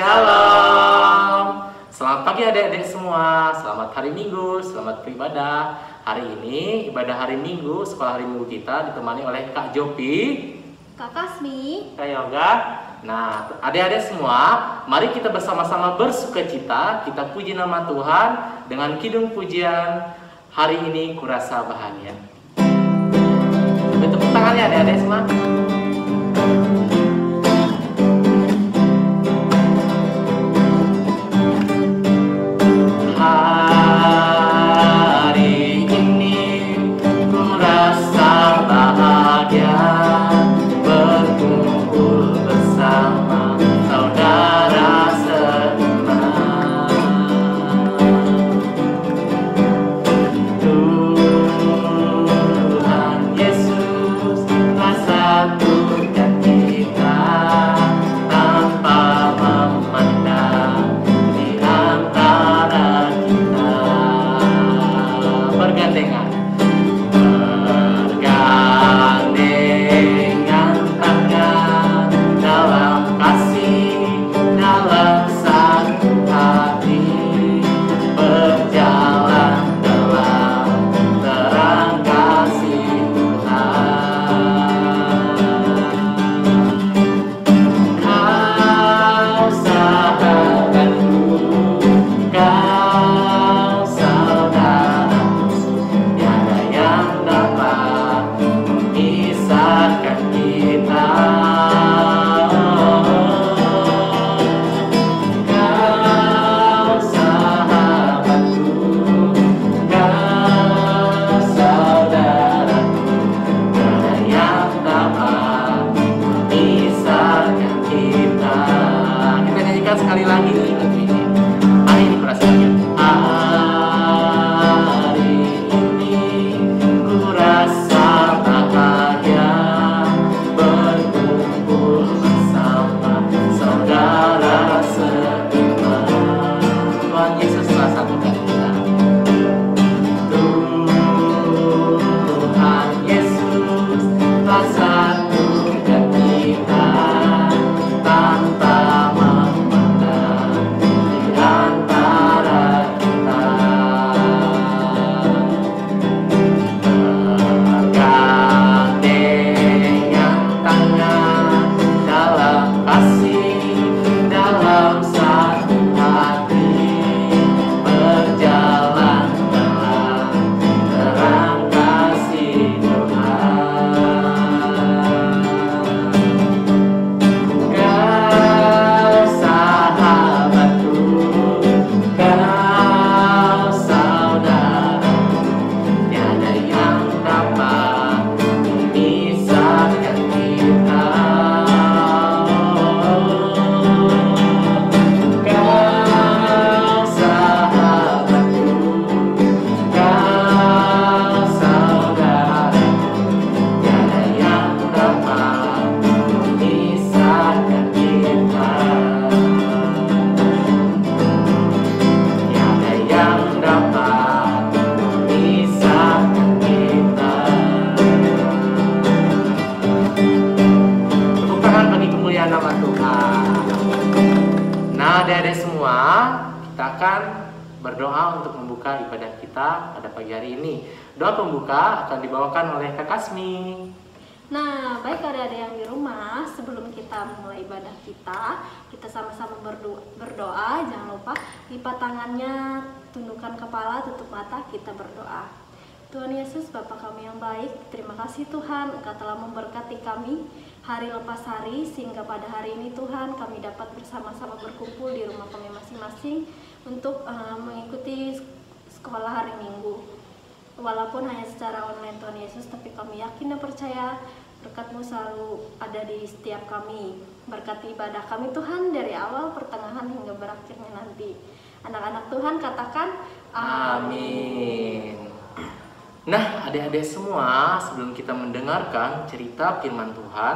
Shalom. Selamat pagi adik-adik semua. Selamat hari Minggu, selamat beribadah. Hari ini ibadah hari Minggu, sekolah hari Minggu kita ditemani oleh Kak Jopi, Kak Kasmi, Kak Yoga. Nah, adik-adik semua, mari kita bersama-sama bersukacita. Kita puji nama Tuhan dengan kidung pujian hari ini kurasa bahagia. Beri tepuk tangannya adik-adik semua. Hari ini kurasa bahagia berkumpul bersama saudara seiman. Tuhan Yesus telah satukan kita tanpa memandang di antara kita. Bergandengan tangan dalam kasih, dalam satu hati, berjalan dalam terang kasih Tuhan. Kau sahabatku, kau saudaraku, tiada yang dapat memisahkan kita. Kau sahabatku, kau saudaraku, tiada yang dapat memisahkan kita. Kita nyanyikan sekali lagi lagu ini. Hari ini kurasa hari ini kurasa bahagia berkumpul bersama saudara seiman. Tuhan Yesus telah satukan kita. Tuhan Yesus telah satukan kita tanpa memandang di antara kita. Bergandengan tangan dalam kasih, dalam satu hati, berjalan dalam terang kasih Tuhan. Kau sahabatku, kau saudaraku, tiada yang dapat memisahkan kita. Kau sahabatku, kau saudaraku, tiada yang dapat memisahkan kita. Tiada yang dapat memisahkan kita. Tepuk tangan bagi kemuliaan nama Tuhan. Nah, adik-adik semua, kita akan berdoa untuk membuka ibadah kita pada pagi hari ini. Doa pembuka akan dibawakan oleh Kak Kasmi. nah baik adik-adik yang di rumah, sebelum kita mulai ibadah kita sama-sama berdoa. Jangan lupa lipat tangannya, tundukkan kepala, tutup mata, kita berdoa. Tuhan Yesus, Bapa kami yang baik, terima kasih Tuhan, Engkau telah memberkati kami hari lepas hari, sehingga pada hari ini Tuhan kami dapat bersama-sama berkumpul di rumah kami masing-masing untuk mengikuti sekolah hari Minggu. Walaupun hanya secara online Tuhan Yesus, tapi kami yakin dan percaya berkat-Mu selalu ada di setiap kami. Berkati ibadah kami Tuhan dari awal, pertengahan hingga berakhirnya nanti. Anak-anak Tuhan katakan Amin. Nah, adik-adik semua, sebelum kita mendengarkan cerita firman Tuhan,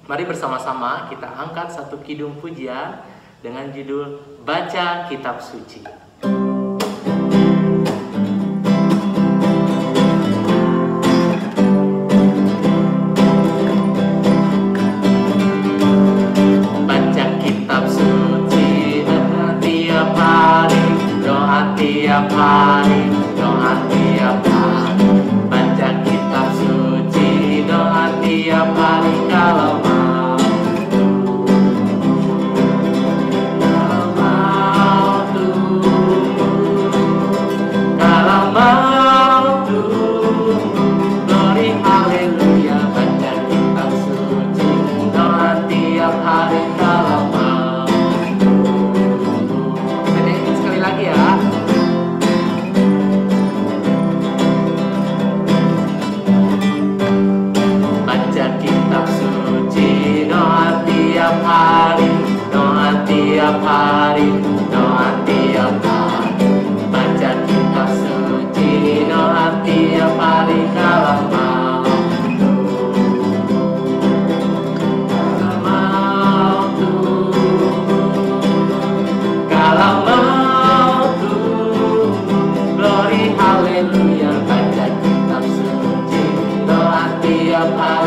mari bersama-sama kita angkat satu kidung pujian dengan judul Baca Kitab Suci. Baca kitab suci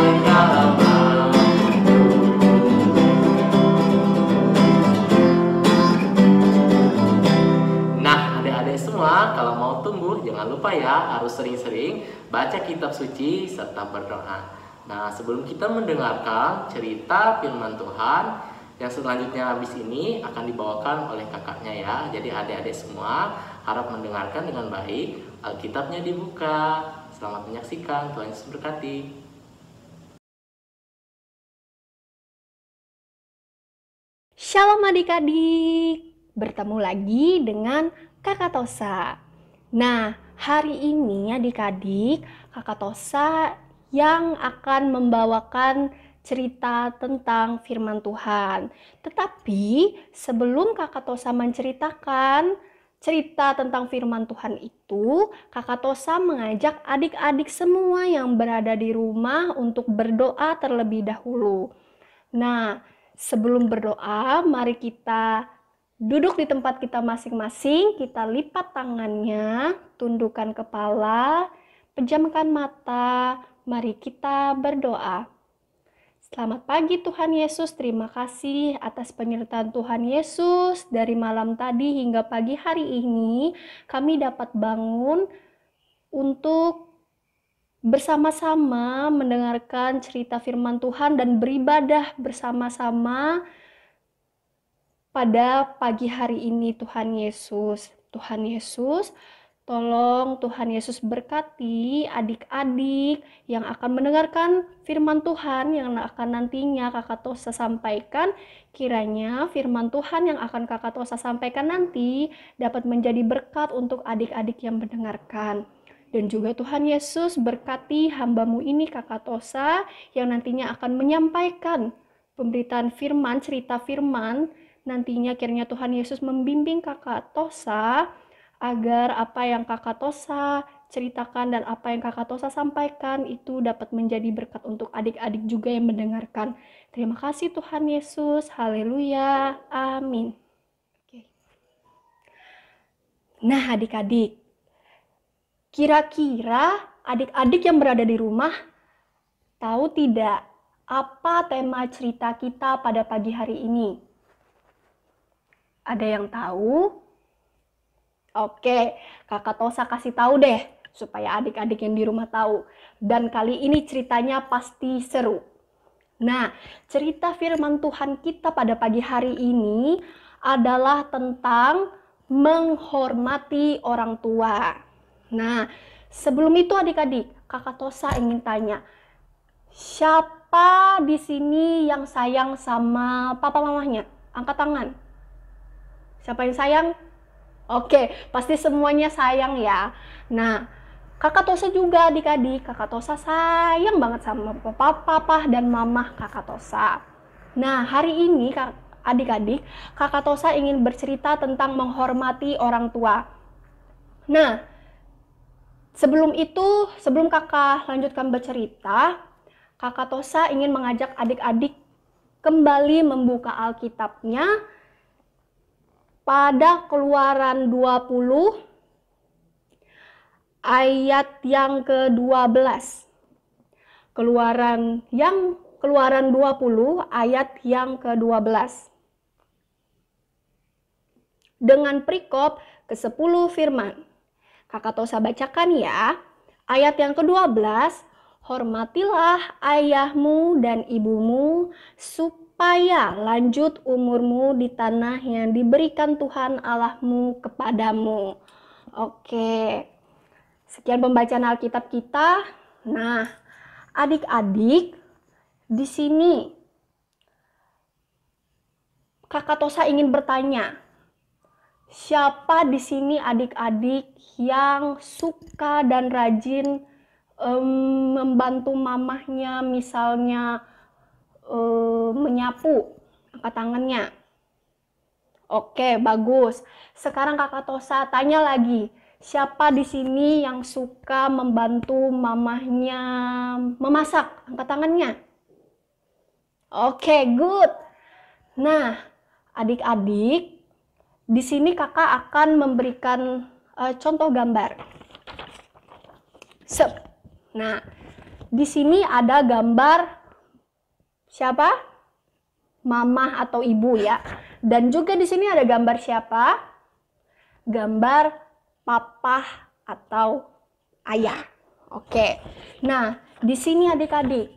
segala makhluk. Nah, adik-adik semua, kalau mau tumbuh, jangan lupa ya, harus sering-sering baca kitab suci serta berdoa. Nah, sebelum kita mendengarkan cerita firman Tuhan, yang selanjutnya habis ini akan dibawakan oleh kakaknya ya. Jadi adik-adik semua harap mendengarkan dengan baik. Alkitabnya dibuka. Selamat menyaksikan. Tuhan Yesus berkati. Shalom adik-adik, bertemu lagi dengan Kakak Tosa. Nah, hari ini adik-adik, Kakak Tosa yang akan membawakan cerita tentang firman Tuhan. Tetapi sebelum Kakak Tosa menceritakan cerita tentang firman Tuhan itu, Kakak Tosa mengajak adik-adik semua yang berada di rumah untuk berdoa terlebih dahulu. Nah, sebelum berdoa, mari kita duduk di tempat kita masing-masing, kita lipat tangannya, tundukkan kepala, pejamkan mata, mari kita berdoa. Selamat pagi Tuhan Yesus, terima kasih atas penyertaan Tuhan Yesus. Dari malam tadi hingga pagi hari ini, kami dapat bangun untuk bersama-sama mendengarkan cerita firman Tuhan dan beribadah bersama-sama pada pagi hari ini Tuhan Yesus. Tuhan Yesus, tolong Tuhan Yesus berkati adik-adik yang akan mendengarkan firman Tuhan yang akan nantinya Kakak Tosa sampaikan. Kiranya firman Tuhan yang akan Kakak Tosa sampaikan nanti dapat menjadi berkat untuk adik-adik yang mendengarkan. Dan juga Tuhan Yesus berkati hamba-Mu ini Kakak Tosa yang nantinya akan menyampaikan pemberitaan firman, cerita firman. Nantinya kiranya Tuhan Yesus membimbing Kakak Tosa agar apa yang Kakak Tosa ceritakan dan apa yang Kakak Tosa sampaikan itu dapat menjadi berkat untuk adik-adik juga yang mendengarkan. Terima kasih Tuhan Yesus. Haleluya. Amin. Oke. Nah adik-adik, kira-kira adik-adik yang berada di rumah tahu tidak apa tema cerita kita pada pagi hari ini? Ada yang tahu? Oke, Kakak Tosa kasih tahu deh supaya adik-adik yang di rumah tahu. Dan kali ini ceritanya pasti seru. Nah, cerita firman Tuhan kita pada pagi hari ini adalah tentang menghormati orang tua. Nah, sebelum itu adik-adik, Kakak Tosa ingin tanya, siapa di sini yang sayang sama papa mamahnya? Angkat tangan. Siapa yang sayang? Oke, pasti semuanya sayang ya. Nah, Kakak Tosa juga adik-adik, Kakak Tosa sayang banget sama papa dan mama Kakak Tosa. Nah, hari ini adik-adik, Kakak Tosa ingin bercerita tentang menghormati orang tua. Nah, sebelum itu, sebelum kakak lanjutkan bercerita, Kakak Tosa ingin mengajak adik-adik kembali membuka Alkitabnya pada Keluaran 20 ayat yang ke-12. Keluaran 20 ayat yang ke-12. Dengan perikop ke-10 firman. Kakak Tosa bacakan ya. Ayat yang ke-12, hormatilah ayahmu dan ibumu supaya lanjut umurmu di tanah yang diberikan Tuhan Allahmu kepadamu. Oke, sekian pembacaan Alkitab kita. Nah, adik-adik, di sini Kakak Tosa ingin bertanya, siapa di sini adik-adik yang suka dan rajin membantu mamahnya, misalnya menyapu? Angkat tangannya. Oke, bagus. Sekarang Kakak Tosa tanya lagi, siapa di sini yang suka membantu mamahnya memasak? Angkat tangannya. Oke, good. Nah, adik-adik, di sini kakak akan memberikan contoh gambar. Nah, di sini ada gambar siapa? Mama atau ibu ya. Dan juga di sini ada gambar siapa? Gambar papa atau ayah. Oke. Nah, di sini adik-adik,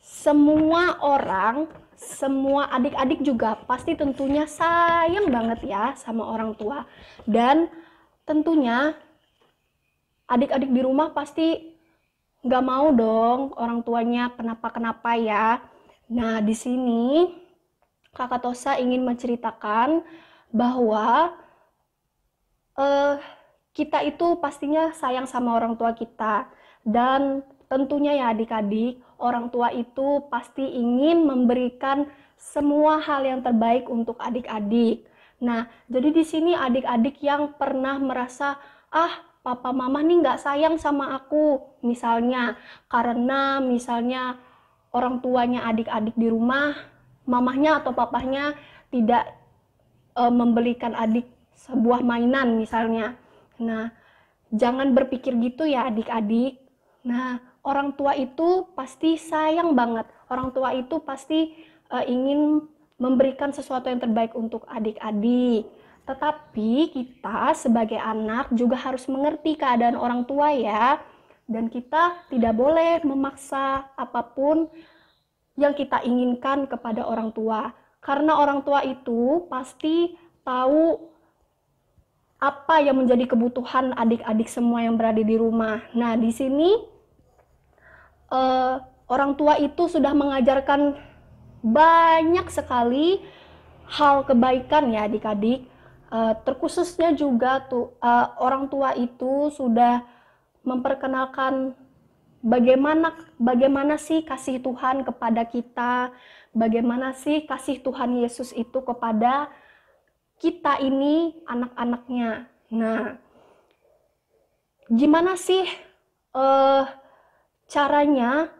semua orang, semua adik-adik juga pasti tentunya sayang banget ya sama orang tua. Dan tentunya adik-adik di rumah pasti nggak mau dong orang tuanya kenapa-kenapa ya. Nah, di sini Kakak Tosa ingin menceritakan bahwa kita itu pastinya sayang sama orang tua kita, dan tentunya ya adik-adik, orang tua itu pasti ingin memberikan semua hal yang terbaik untuk adik-adik. Nah, jadi di sini adik-adik yang pernah merasa, papa mama nih nggak sayang sama aku, misalnya karena misalnya orang tuanya adik-adik di rumah, mamahnya atau papahnya tidak membelikan adik sebuah mainan misalnya. Nah, jangan berpikir gitu ya adik-adik. Nah, orang tua itu pasti sayang banget. Orang tua itu pasti ingin memberikan sesuatu yang terbaik untuk adik-adik. Tetapi kita sebagai anak juga harus mengerti keadaan orang tua ya. Dan kita tidak boleh memaksa apapun yang kita inginkan kepada orang tua. Karena orang tua itu pasti tahu apa yang menjadi kebutuhan adik-adik semua yang berada di rumah. Nah, di sini orang tua itu sudah mengajarkan banyak sekali hal kebaikan ya adik-adik. Terkhususnya juga orang tua itu sudah memperkenalkan bagaimana sih kasih Tuhan kepada kita, bagaimana sih kasih Tuhan Yesus itu kepada kita ini anak-anaknya. Nah, gimana sih caranya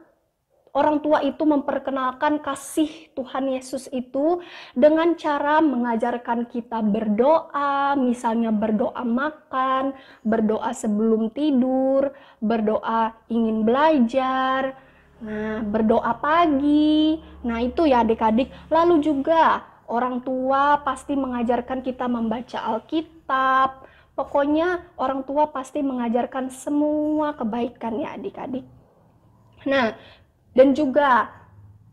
orang tua itu memperkenalkan kasih Tuhan Yesus itu dengan cara mengajarkan kita berdoa, misalnya berdoa makan, berdoa sebelum tidur, berdoa ingin belajar, nah berdoa pagi. Nah itu ya adik-adik. Lalu juga orang tua pasti mengajarkan kita membaca Alkitab. Pokoknya orang tua pasti mengajarkan semua kebaikan ya adik-adik. Nah, dan juga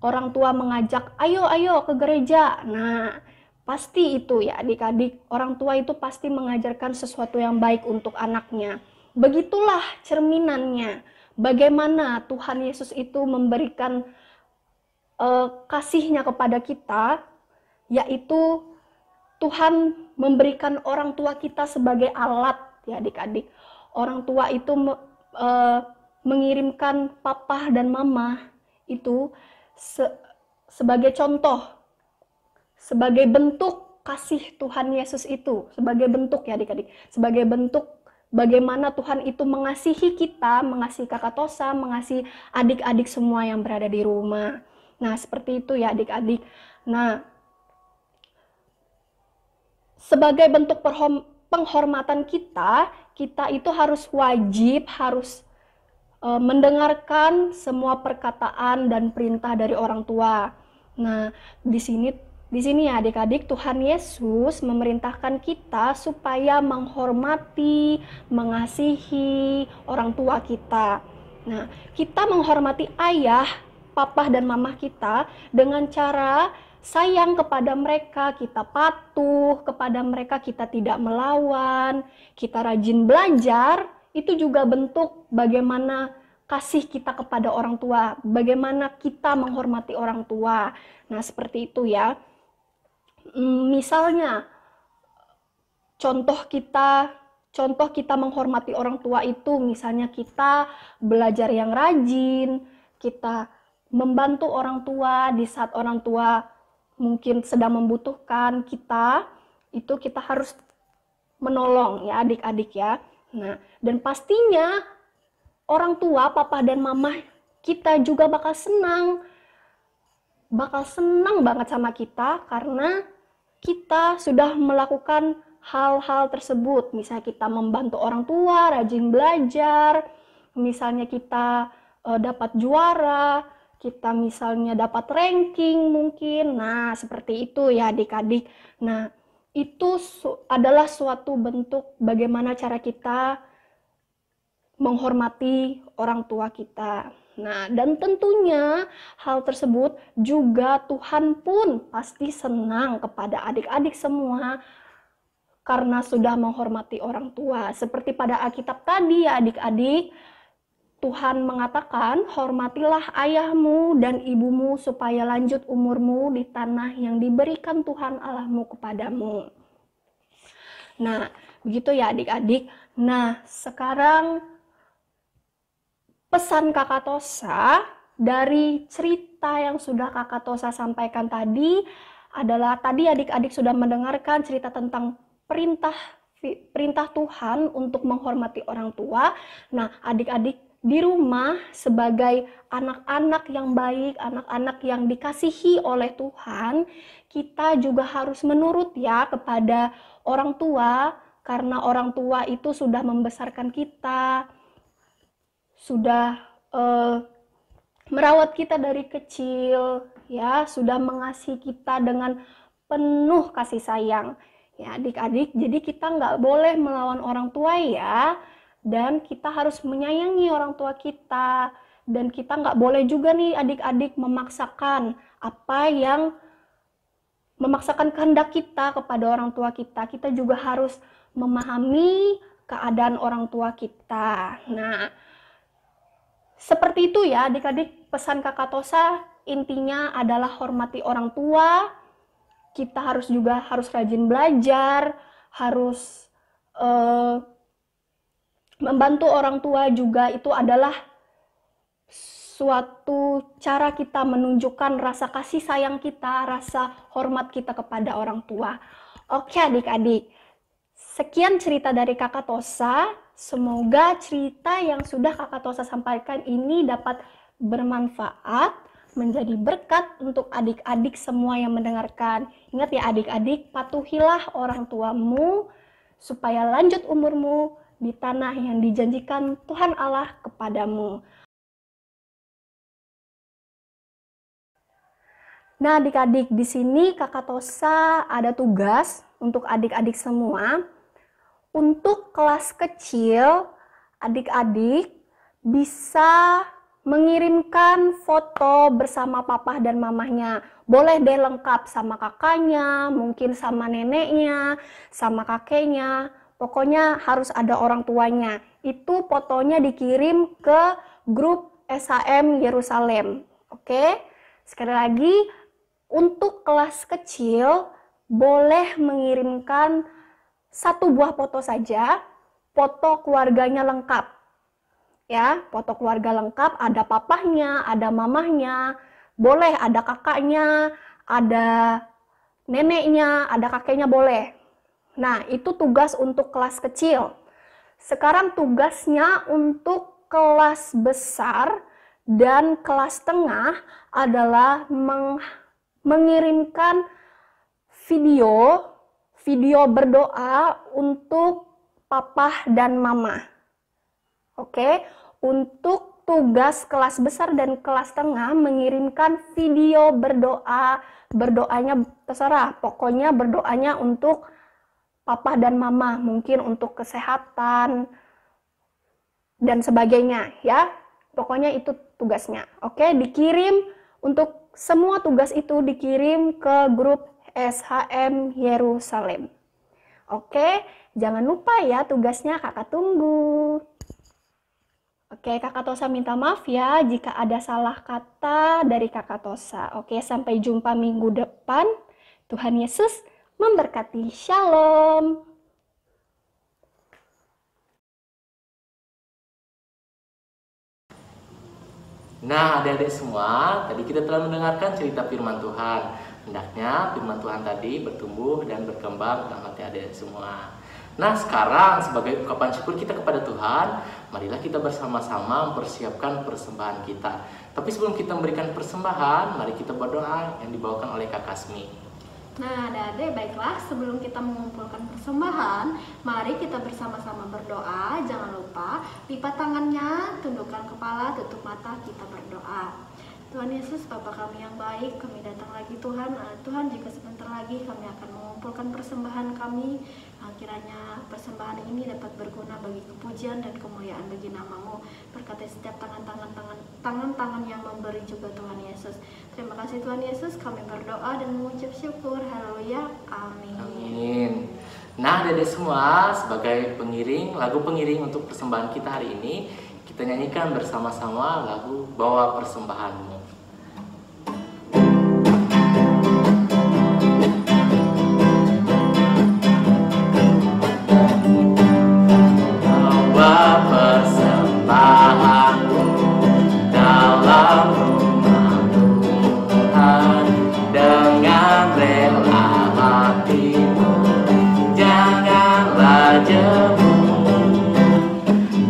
orang tua mengajak, ayo ke gereja. Nah, pasti itu ya adik-adik. Orang tua itu pasti mengajarkan sesuatu yang baik untuk anaknya. Begitulah cerminannya. Bagaimana Tuhan Yesus itu memberikan kasihnya kepada kita, yaitu Tuhan memberikan orang tua kita sebagai alat ya adik-adik. Orang tua itu mengirimkan papa dan mama itu sebagai contoh, sebagai bentuk kasih Tuhan Yesus itu, sebagai bentuk ya adik-adik, sebagai bentuk bagaimana Tuhan itu mengasihi kita, mengasihi Kakak Tosa, mengasihi adik-adik semua yang berada di rumah. Nah seperti itu ya adik-adik. Nah, sebagai bentuk penghormatan kita itu harus wajib, harus mendengarkan semua perkataan dan perintah dari orang tua. Nah, di sini ya adik-adik, Tuhan Yesus memerintahkan kita supaya menghormati, mengasihi orang tua kita. Nah, kita menghormati ayah, papa dan mama kita dengan cara sayang kepada mereka, kita patuh kepada mereka, kita tidak melawan, kita rajin belajar. Itu juga bentuk bagaimana kasih kita kepada orang tua, bagaimana kita menghormati orang tua. Nah, seperti itu ya. Misalnya, contoh kita menghormati orang tua itu, misalnya kita belajar yang rajin, kita membantu orang tua di saat orang tua mungkin sedang membutuhkan kita, itu kita harus menolong ya adik-adik ya. Nah, dan pastinya orang tua, papa dan mama kita juga bakal senang banget sama kita karena kita sudah melakukan hal-hal tersebut. Misalnya kita membantu orang tua, rajin belajar, misalnya kita dapat juara, kita misalnya dapat ranking mungkin. Nah, seperti itu ya adik-adik. Nah, itu adalah suatu bentuk bagaimana cara kita menghormati orang tua kita. Nah, dan tentunya hal tersebut juga Tuhan pun pasti senang kepada adik-adik semua karena sudah menghormati orang tua. Seperti pada Alkitab tadi ya adik-adik, Tuhan mengatakan, hormatilah ayahmu dan ibumu supaya lanjut umurmu di tanah yang diberikan Tuhan Allahmu kepadamu. Nah, begitu ya adik-adik. Nah, sekarang pesan Kakak Tosa dari cerita yang sudah Kakak Tosa sampaikan tadi adalah tadi adik-adik sudah mendengarkan cerita tentang perintah Tuhan untuk menghormati orang tua. Nah, adik-adik di rumah sebagai anak-anak yang baik, anak-anak yang dikasihi oleh Tuhan, kita juga harus menurut ya kepada orang tua, karena orang tua itu sudah membesarkan kita, sudah merawat kita dari kecil, ya, sudah mengasihi kita dengan penuh kasih sayang. Ya adik-adik, jadi kita nggak boleh melawan orang tua ya. Dan kita harus menyayangi orang tua kita, dan kita nggak boleh juga nih adik-adik memaksakan kehendak kita kepada orang tua kita. Kita juga harus memahami keadaan orang tua kita. Nah, seperti itu ya adik-adik, pesan Kakak Tosa intinya adalah hormati orang tua. Kita harus rajin belajar, harus membantu orang tua juga. Itu adalah suatu cara kita menunjukkan rasa kasih sayang kita, rasa hormat kita kepada orang tua. Oke adik-adik, sekian cerita dari Kakak Tosa. Semoga cerita yang sudah Kakak Tosa sampaikan ini dapat bermanfaat, menjadi berkat untuk adik-adik semua yang mendengarkan. Ingat ya adik-adik, patuhilah orang tuamu supaya lanjut umurmu di tanah yang dijanjikan Tuhan Allah kepadamu. Nah adik-adik, di sini Kakak Tosa ada tugas untuk adik-adik semua. Untuk kelas kecil, adik-adik bisa mengirimkan foto bersama papa dan mamahnya. Boleh deh lengkap sama kakaknya, mungkin sama neneknya, sama kakeknya. Pokoknya harus ada orang tuanya. Itu fotonya dikirim ke grup SHM Yerusalem. Oke? Sekali lagi, untuk kelas kecil boleh mengirimkan satu buah foto saja. Foto keluarganya lengkap. Ya, foto keluarga lengkap, ada papahnya, ada mamahnya, boleh ada kakaknya, ada neneknya, ada kakeknya boleh. Nah, itu tugas untuk kelas kecil. Sekarang tugasnya untuk kelas besar dan kelas tengah adalah mengirimkan video berdoa untuk papa dan mama. Oke, untuk tugas kelas besar dan kelas tengah mengirimkan video berdoanya terserah, pokoknya berdoanya untuk papa dan mama, mungkin untuk kesehatan dan sebagainya ya. Pokoknya itu tugasnya. Oke, dikirim untuk semua tugas itu dikirim ke grup SHM Yerusalem. Oke, jangan lupa ya tugasnya, Kakak tunggu. Oke, Kakak Tosa minta maaf ya jika ada salah kata dari Kakak Tosa. Oke, sampai jumpa minggu depan. Tuhan Yesus memberkati. Shalom. Nah, adik-adik semua, tadi kita telah mendengarkan cerita firman Tuhan. Hendaknya firman Tuhan tadi bertumbuh dan berkembang dalam hati adik-adik semua. Nah, sekarang sebagai ungkapan syukur kita kepada Tuhan, marilah kita bersama-sama mempersiapkan persembahan kita. Tapi sebelum kita memberikan persembahan, mari kita berdoa yang dibawakan oleh Kak Kasmi. Nah, adik-adik, baiklah sebelum kita mengumpulkan persembahan, mari kita bersama-sama berdoa. Jangan lupa lipat tangannya, tundukkan kepala, tutup mata, kita berdoa. Tuhan Yesus, Bapa kami yang baik, kami datang lagi Tuhan. Tuhan, jika sebentar lagi kami akan mengumpulkan persembahan kami, kiranya persembahan ini dapat berguna bagi kepujian dan kemuliaan bagi nama-Mu. Berkati setiap tangan-tangan yang memberi juga Tuhan Yesus. Terima kasih Tuhan Yesus, kami berdoa dan mengucap syukur. Haleluya. Amin. Amin. Nah, adik-adik semua, sebagai lagu pengiring untuk persembahan kita hari ini, kita nyanyikan bersama-sama lagu Bawa Persembahanmu. Bawa persembahanmu dalam rumah Tuhan dengan rela hatimu, janganlah jemu.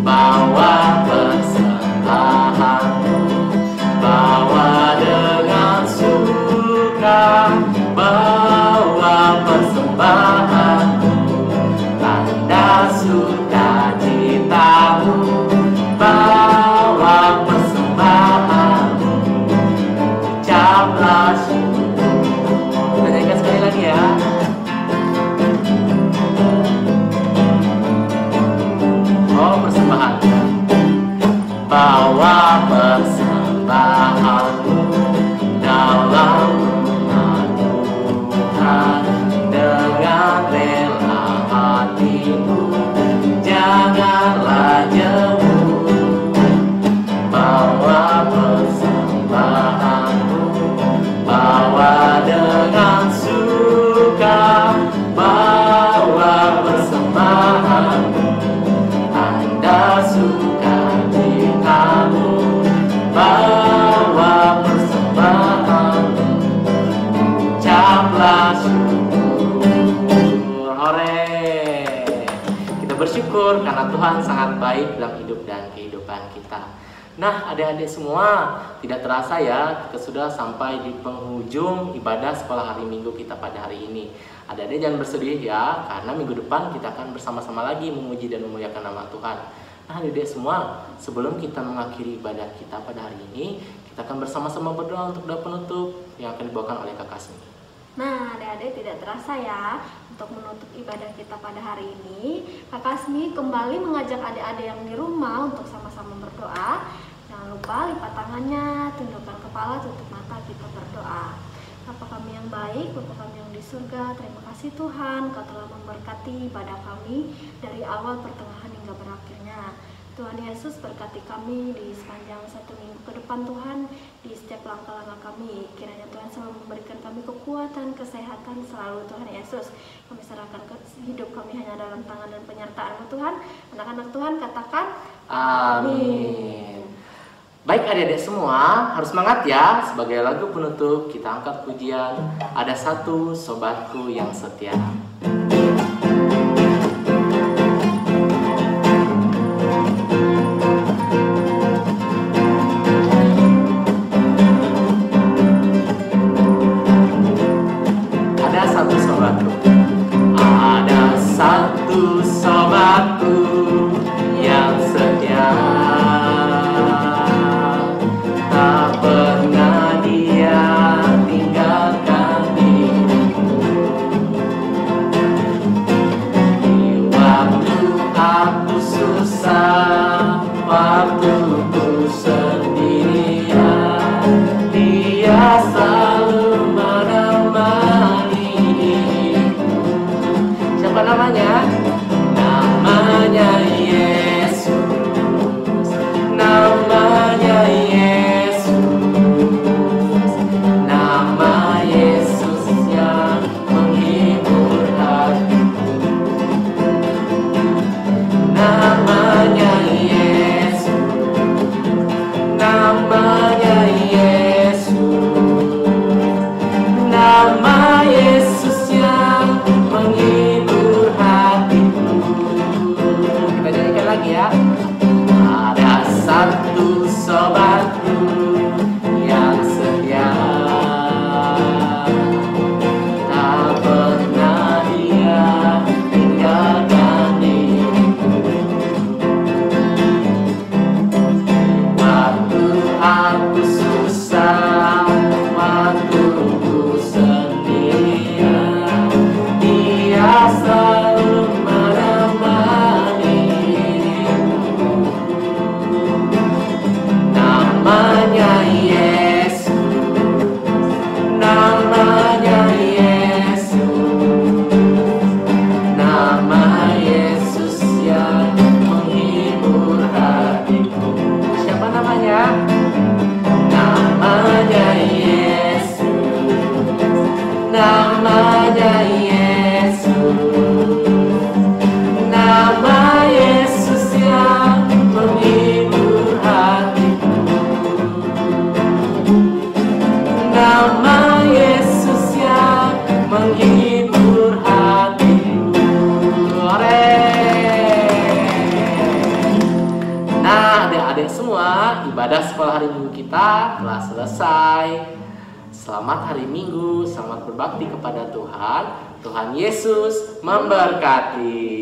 Bawa persembahanmu, bawa dengan suka, bawa persembahanmu, tanda sukacitamu, bawa persembahanmu, ucaplah syukur. Kita nyanyikan sekali lagi ya. Persembahan, bawa persembahanmu dalam rumah Tuhan dengan rela hatimu, janganlah jemu. Bawa persembahanmu, bawa dengan suka, bawa persembahanmu, sukacitamu, bawa persembahanmu, ucaplah syukur. Hore! Kita bersyukur karena Tuhan sangat baik dalam hidup dan kehidupan kita. Nah, adik-adik semua, tidak terasa ya, kita sudah sampai di penghujung ibadah sekolah hari Minggu kita pada hari ini. Adik-adik jangan bersedih ya, karena minggu depan kita akan bersama-sama lagi memuji dan memuliakan nama Tuhan. Nah, adik-adik semua, sebelum kita mengakhiri ibadah kita pada hari ini, kita akan bersama-sama berdoa untuk doa penutup yang akan dibawakan oleh Kak Kasmi. Nah, adik-adik tidak terasa ya, untuk menutup ibadah kita pada hari ini, Kak Kasmi kembali mengajak adik-adik yang di rumah untuk sama-sama berdoa. Jangan lupa lipat tangannya, tundukkan kepala, tutup mata, kita berdoa. Bapa kami yang baik, Bapa kami yang di surga, terima kasih Tuhan, Kau telah memberkati ibadah kami dari awal, pertengahan hingga berakhirnya. Tuhan Yesus, berkati kami di sepanjang 1 minggu ke depan Tuhan, di setiap langkah-langkah kami. Kiranya Tuhan selalu memberikan kami kekuatan, kesehatan selalu Tuhan Yesus. Kami serahkan hidup kami hanya dalam tangan dan penyertaan-Mu Tuhan. Anak-anak Tuhan katakan amin. Baik adik-adik semua, harus semangat ya. Sebagai lagu penutup kita angkat pujian Ada Satu Sobatku Yang Setia. Ada satu sobatku, ada satu sobatku yang setia, tak pernah dia tinggalkan diriku. Di waktu aku susah, waktu ku sendirian, dia selalu menemani diriku. Siapa namanya? Namanya Yesus, namanya Yesus, nama Yesus yang menghibur hatiku. Namanya Yesus, namanya Yesus, hari Minggu kita telah selesai. Selamat hari Minggu, selamat berbakti kepada Tuhan. Tuhan Yesus memberkati.